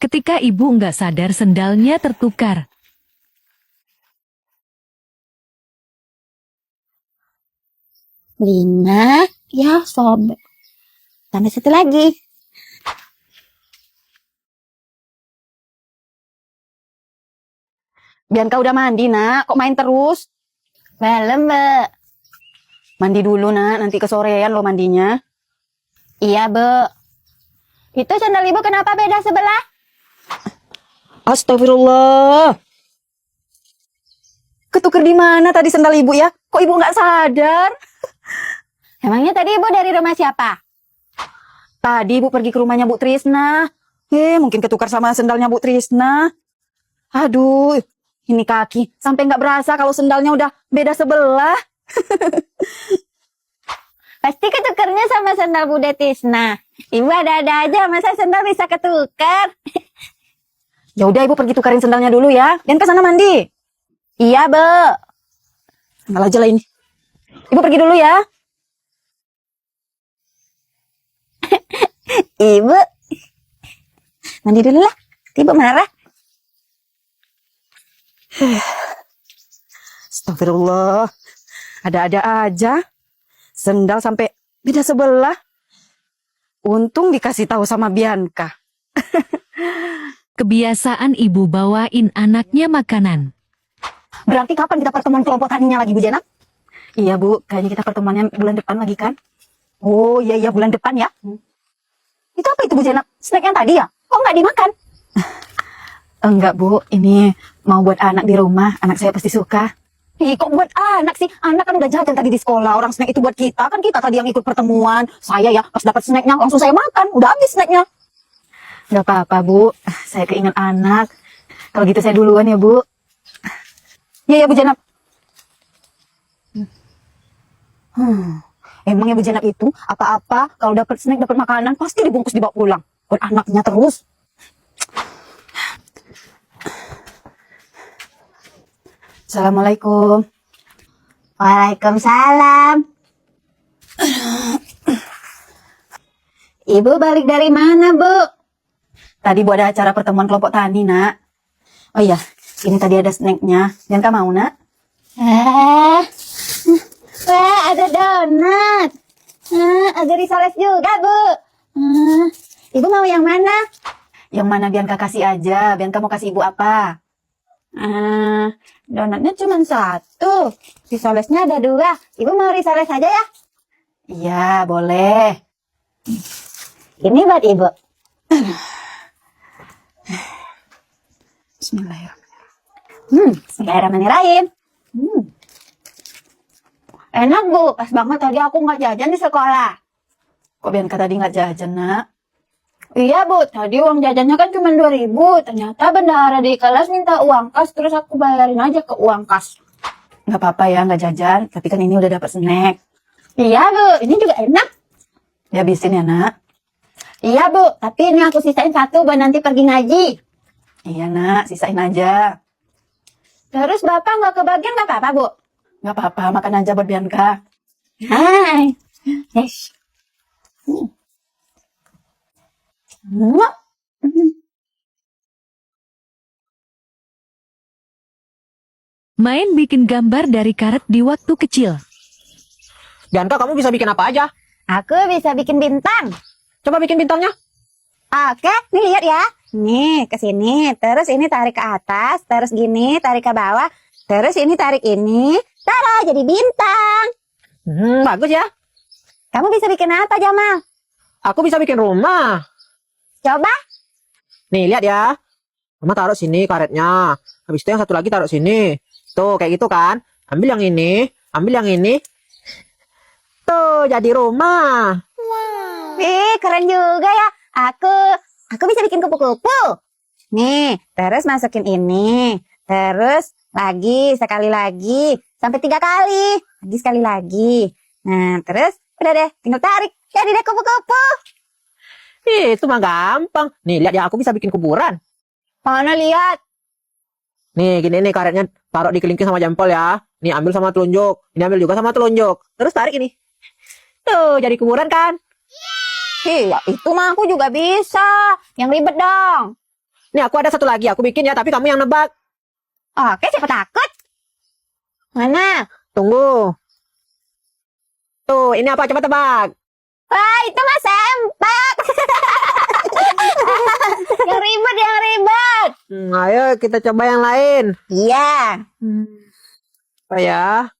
Ketika ibu nggak sadar sendalnya tertukar. Lima, ya sobek. Tambah satu lagi. Bianca udah mandi, nak. Kok main terus? Belum, Mbak. Mandi dulu, nak. Nanti kesorean lo mandinya. Iya, Bu. Itu sandal ibu kenapa beda sebelah? Astagfirullah. Ketuker di mana tadi sendal ibu ya? Kok ibu nggak sadar? Emangnya tadi ibu dari rumah siapa? Tadi ibu pergi ke rumahnya Bu Trisna. Mungkin ketukar sama sendalnya Bu Trisna. Aduh, ini kaki. Sampai nggak berasa kalau sendalnya udah beda sebelah. Pasti ketukernya sama sandal Bude Tisna. Ibu ada-ada aja, masa sandal bisa ketukar? Ya udah ibu pergi tukarin sendalnya dulu ya. Dan ke sana mandi. Iya, Bu. Sandal aja lah ini. Ibu pergi dulu ya. Ibu. Mandi dulu lah. Ibu marah. Astagfirullah. Ada-ada aja. Sendal sampai beda sebelah. Untung dikasih tahu sama Bianca. Kebiasaan ibu bawain anaknya makanan. Berarti kapan kita pertemuan kelompok taninya lagi, Bu Jenap? Iya, Bu. Kayaknya kita pertemuannya bulan depan lagi kan? Oh, iya bulan depan ya. Itu apa itu, Bu Jenap? Snack yang tadi ya? Kok nggak dimakan? Enggak, Bu. Ini mau buat anak di rumah. Anak saya pasti suka. Ih, kok buat anak sih? Anak kan udah jajan tadi di sekolah. Orang snack itu buat kita. Kan kita tadi yang ikut pertemuan. Saya ya, pas dapat snacknya, langsung saya makan. Udah habis snacknya. Nggak apa-apa, Bu. Saya keinget anak. Kalau gitu saya duluan ya, Bu. Iya, Bu Jenap. Emangnya Bu Jenap itu apa-apa kalau dapat snack, dapat makanan pasti dibungkus dibawa pulang. Buat anaknya terus. Assalamualaikum. Waalaikumsalam. Ibu balik dari mana, Bu? Tadi Bu ada acara pertemuan kelompok tani, Nak. Oh iya, ini tadi ada snacknya. Bianca mau, Nak? Wah, ada donat. Ada risoles juga, Bu. Ibu mau yang mana? Yang mana Bianca kasih aja. Bianca mau kasih Ibu apa? Donatnya cuma satu. Risolesnya ada dua. Ibu mau risoles aja ya? Iya, boleh. Ini buat Ibu. Bismillahirrahmanirrahim. Bismillahirrahmanirrahim. Enak, Bu. Pas banget tadi aku nggak jajan di sekolah. Kok Bianca tadi nggak jajan, Nak? Iya, Bu. Tadi uang jajannya kan cuma 2.000. Ternyata bendahara di kelas minta uang kas. Terus aku bayarin aja ke uang kas. Nggak apa-apa ya, nggak jajan. Tapi kan ini udah dapat snack. Iya, Bu. Ini juga enak. Dihabisin ya, Nak? Iya, Bu. Tapi ini aku sisain satu buat nanti pergi ngaji. Iya, Nak. Sisain aja. Terus Bapak nggak kebagian nggak apa-apa, Bu? Nggak apa-apa, makan aja buat Bianca. Hai. Yes. Main bikin gambar dari karet di waktu kecil. Bianca, kamu bisa bikin apa aja? Aku bisa bikin bintang. Coba bikin bintangnya. Oke, nih lihat ya. Nih, ke sini. Terus ini tarik ke atas. Terus gini, tarik ke bawah. Terus ini tarik ini. Tara, jadi bintang. Bagus ya. Kamu bisa bikin apa, Jamal? Aku bisa bikin rumah. Coba. Nih, lihat ya. Mama taruh sini karetnya. Habis itu yang satu lagi taruh sini. Tuh, kayak gitu kan. Ambil yang ini. Ambil yang ini. Tuh, jadi rumah. Ih, keren juga ya. Aku bisa bikin kupu-kupu. Nih, terus masukin ini. Terus lagi, sekali lagi. Sampai 3 kali. Lagi sekali lagi. Nah, terus udah deh, tinggal tarik. Jadi deh kupu-kupu. Itu mah gampang. Nih, lihat ya. Aku bisa bikin kuburan. Mana lihat? Nih, gini nih karetnya. Taruh di kelingking sama jempol ya. Nih, ambil sama telunjuk. Ini ambil juga sama telunjuk. Terus tarik ini. Tuh, jadi kuburan kan? Iya, itu mah aku juga bisa. Yang ribet dong. Nih aku ada satu lagi, aku bikin ya, tapi kamu yang nebak. Oke, siapa takut? Mana? Tunggu. Tuh, ini apa? Coba tebak. Wah, itu mah sempak. Yang ribet, yang ribet. Ayo kita coba yang lain. Iya. Apa ya?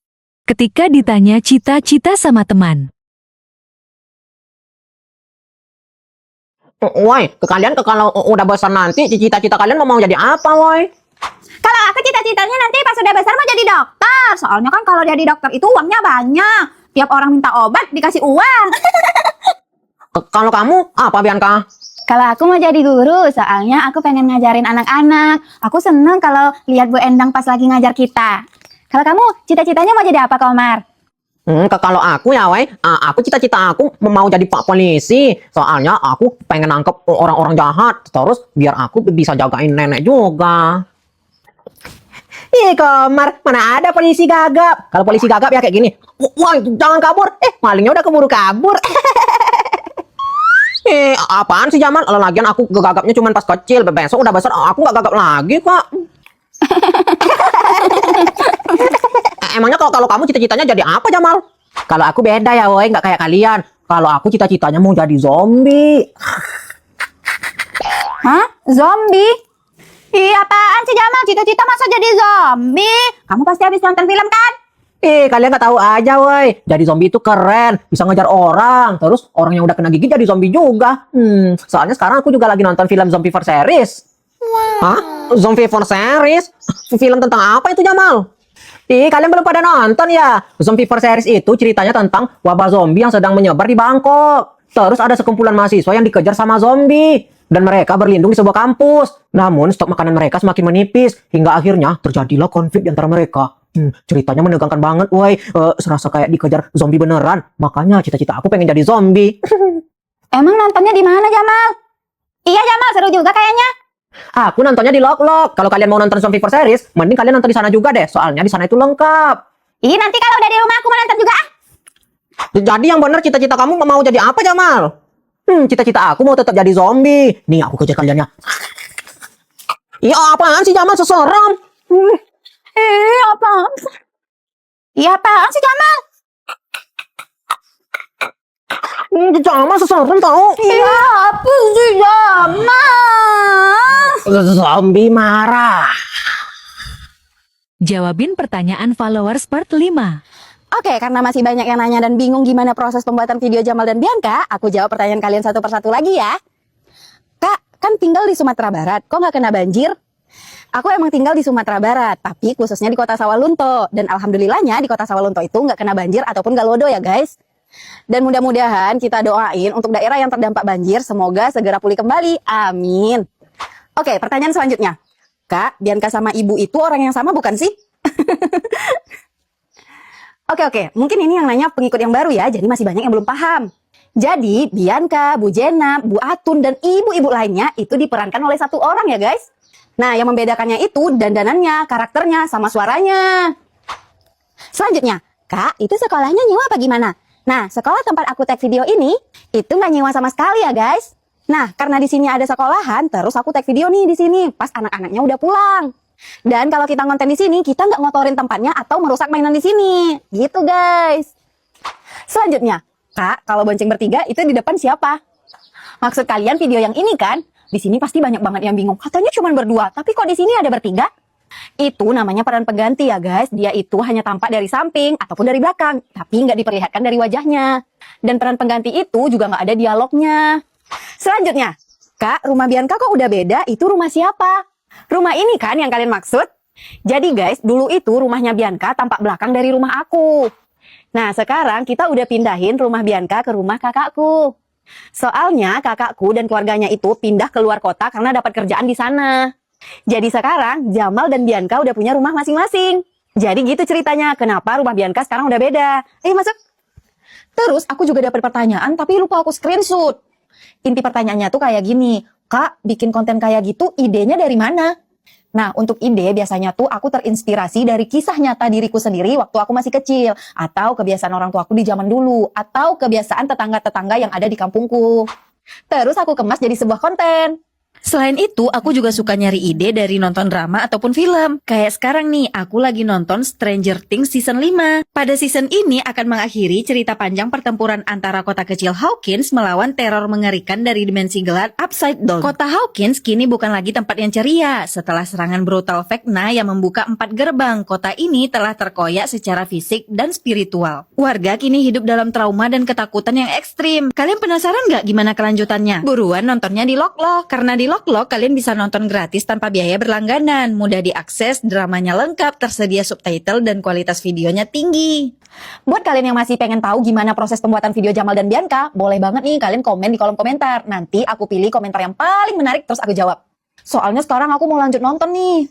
Ketika ditanya cita-cita sama teman. Woi, kalian kalau udah besar nanti, cita-cita kalian mau jadi apa, woi? Kalau aku cita-citanya nanti pas udah besar mau jadi dokter. Soalnya kan kalau jadi dokter itu uangnya banyak. Tiap orang minta obat dikasih uang. Kalau kamu, apa Bianca? Kalau aku mau jadi guru, soalnya aku pengen ngajarin anak-anak. Aku seneng kalau lihat Bu Endang pas lagi ngajar kita. Kalau kamu, cita-citanya mau jadi apa, Komar? Kalau aku ya, woi, aku cita-cita aku mau jadi pak polisi. Soalnya aku pengen nangkep orang-orang jahat. Terus biar aku bisa jagain nenek juga. Ih, Komar, mana ada polisi gagap? Kalau polisi gagap ya kayak gini. Woi, jangan kabur. Malingnya udah keburu kabur. Apaan sih Jamal? Lagian aku gagapnya cuma pas kecil. Besok udah besar aku nggak gagap lagi kok. Emangnya kalau kamu cita-citanya jadi apa Jamal? Kalau aku beda ya woi, nggak kayak kalian. Kalau aku cita-citanya mau jadi zombie. Hah? Zombie? Ih, apaan sih Jamal? Cita-cita masa jadi zombie? Kamu pasti habis nonton film kan? Kalian nggak tahu aja woi. Jadi zombie itu keren, bisa ngejar orang. Terus orang yang udah kena gigit jadi zombie juga. Soalnya sekarang aku juga lagi nonton film Zombie for Series. Hah? Zombie for Series? Film tentang apa itu Jamal? Kalian belum pada nonton ya? Zombie for Series itu ceritanya tentang wabah zombie yang sedang menyebar di Bangkok. Terus ada sekumpulan mahasiswa yang dikejar sama zombie. Dan mereka berlindung di sebuah kampus. Namun stok makanan mereka semakin menipis. Hingga akhirnya terjadilah konflik di antara mereka. Ceritanya menegangkan banget, woi. Serasa kayak dikejar zombie beneran. Makanya cita-cita aku pengen jadi zombie. Emang nontonnya di mana, Jamal? Iya, Jamal, seru juga kayaknya. Aku nontonnya di Lok-Lok. Kalau kalian mau nonton Zombie for Series, mending kalian nonton di sana juga deh. Soalnya di sana itu lengkap. Ih, nanti kalau udah di rumah aku mau nonton juga. Jadi yang bener cita-cita kamu mau jadi apa, Jamal? Cita-cita aku mau tetap jadi zombie. Nih, aku kejar kalian ya. Iya, apaan sih Jamal? Seseram. Apaan? Iya, apaan sih, Jamal? Jamal seseram tau. Iya, apa sih, Jamal? Zombie marah. Jawabin pertanyaan followers part 5. Oke, karena masih banyak yang nanya dan bingung gimana proses pembuatan video Jamal dan Bianca, aku jawab pertanyaan kalian satu persatu lagi ya. Kak, kan tinggal di Sumatera Barat, kok nggak kena banjir? Aku emang tinggal di Sumatera Barat, tapi khususnya di kota Sawalunto. Dan alhamdulillahnya di kota Sawalunto itu nggak kena banjir ataupun nggak lodo ya guys. Dan mudah-mudahan kita doain untuk daerah yang terdampak banjir, semoga segera pulih kembali. Amin. Oke, pertanyaan selanjutnya. Kak, Bianca sama ibu itu orang yang sama bukan sih? Oke, mungkin ini yang nanya pengikut yang baru ya, jadi masih banyak yang belum paham. Jadi, Bianca, Bu Jenab, Bu Atun, dan ibu-ibu lainnya itu diperankan oleh satu orang ya guys. Nah, yang membedakannya itu dandanannya, karakternya, sama suaranya. Selanjutnya, Kak, itu sekolahnya nyewa apa gimana? Nah, sekolah tempat aku tag video ini, itu nggak nyewa sama sekali ya guys. Nah, karena di sini ada sekolahan, terus aku tag video nih di sini, pas anak-anaknya udah pulang. Dan kalau kita ngonten di sini, kita nggak ngotorin tempatnya atau merusak mainan di sini. Gitu guys. Selanjutnya, Kak, kalau bonceng bertiga itu di depan siapa? Maksud kalian video yang ini kan? Di sini pasti banyak banget yang bingung. Katanya cuma berdua, tapi kok di sini ada bertiga? Itu namanya peran pengganti ya guys. Dia itu hanya tampak dari samping ataupun dari belakang, tapi nggak diperlihatkan dari wajahnya. Dan peran pengganti itu juga nggak ada dialognya. Selanjutnya, Kak, rumah Bianca kok udah beda? Itu rumah siapa? Rumah ini kan yang kalian maksud? Jadi guys, dulu itu rumahnya Bianca tampak belakang dari rumah aku. Nah, sekarang kita udah pindahin rumah Bianca ke rumah kakakku. Soalnya kakakku dan keluarganya itu pindah ke luar kota karena dapat kerjaan di sana. Jadi sekarang Jamal dan Bianca udah punya rumah masing-masing. Jadi gitu ceritanya, kenapa rumah Bianca sekarang udah beda. Masuk. Terus aku juga dapat pertanyaan tapi lupa aku screenshot. Inti pertanyaannya tuh kayak gini, Kak, bikin konten kayak gitu idenya dari mana? Nah, untuk ide biasanya tuh aku terinspirasi dari kisah nyata diriku sendiri waktu aku masih kecil. Atau kebiasaan orang tua aku di zaman dulu. Atau kebiasaan tetangga-tetangga yang ada di kampungku. Terus aku kemas jadi sebuah konten. Selain itu, aku juga suka nyari ide dari nonton drama ataupun film. Kayak sekarang nih, aku lagi nonton Stranger Things season 5. Pada season ini akan mengakhiri cerita panjang pertempuran antara kota kecil Hawkins melawan teror mengerikan dari dimensi gelap Upside Down. Kota Hawkins kini bukan lagi tempat yang ceria. Setelah serangan brutal Vecna yang membuka 4 gerbang, kota ini telah terkoyak secara fisik dan spiritual. Warga kini hidup dalam trauma dan ketakutan yang ekstrim. Kalian penasaran nggak gimana kelanjutannya? Buruan nontonnya di Loklok, karena di Loklok kalian bisa nonton gratis tanpa biaya berlangganan, mudah diakses, dramanya lengkap, tersedia subtitle dan kualitas videonya tinggi. Buat kalian yang masih pengen tahu gimana proses pembuatan video Jamal dan Bianca, boleh banget nih kalian komen di kolom komentar. Nanti aku pilih komentar yang paling menarik terus aku jawab. Soalnya sekarang aku mau lanjut nonton nih.